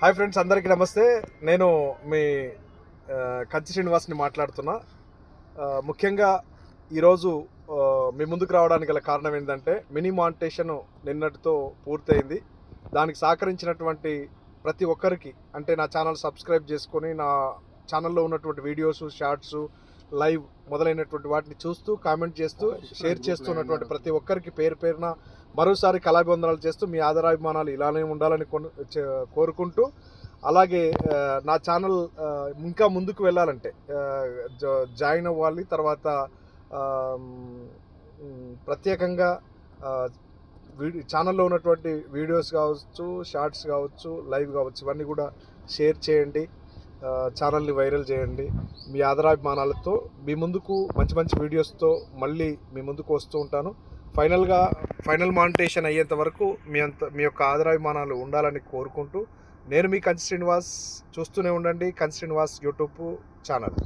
Hi friends, అందరికీ నమస్తే. నేను మీ కంచి శ్రీనివాస్ని మాట్లాడుతున్నా. ముఖ్యంగా ఈరోజు మీ ముందుకు రావడానికి గల కారణం ఏంటంటే, మినీ మానిటేషన్ నిన్నటితో పూర్తయింది. దానికి సహకరించినటువంటి ప్రతి ఒక్కరికి, అంటే నా ఛానల్ సబ్స్క్రైబ్ చేసుకొని నా ఛానల్లో ఉన్నటువంటి వీడియోస్, షార్ట్స్, లైవ్ మొదలైనటువంటి వాటిని చూస్తూ, కామెంట్ చేస్తూ, షేర్ చేస్తున్నటువంటి ప్రతి ఒక్కరికి పేరు పేరున మరోసారి కళాభివందనాలు చేస్తూ, మీ ఆదరాభిమానాలు ఇలానే ఉండాలని కోరుకుంటూ, అలాగే నా ఛానల్ ఇంకా ముందుకు వెళ్ళాలంటే జాయిన్ అవ్వాలి. తర్వాత ప్రత్యేకంగా ఛానల్లో ఉన్నటువంటి వీడియోస్ కావచ్చు, షార్ట్స్ కావచ్చు, లైవ్ కావచ్చు, ఇవన్నీ కూడా షేర్ చేయండి, ఛానల్ని వైరల్ చేయండి. మీ ఆదరాభిమానాలతో మీ ముందుకు మంచి మంచి వీడియోస్తో మళ్ళీ మీ ముందుకు వస్తూ ఉంటాను. ఫైనల్ మానిటేషన్ అయ్యేంత వరకు మీ యొక్క ఆదరాభిమానాలు ఉండాలని కోరుకుంటూ, నేను మీ కంచి శ్రీనివాస్. చూస్తూనే ఉండండి కంచి శ్రీనివాస్ యూట్యూబ్ ఛానల్.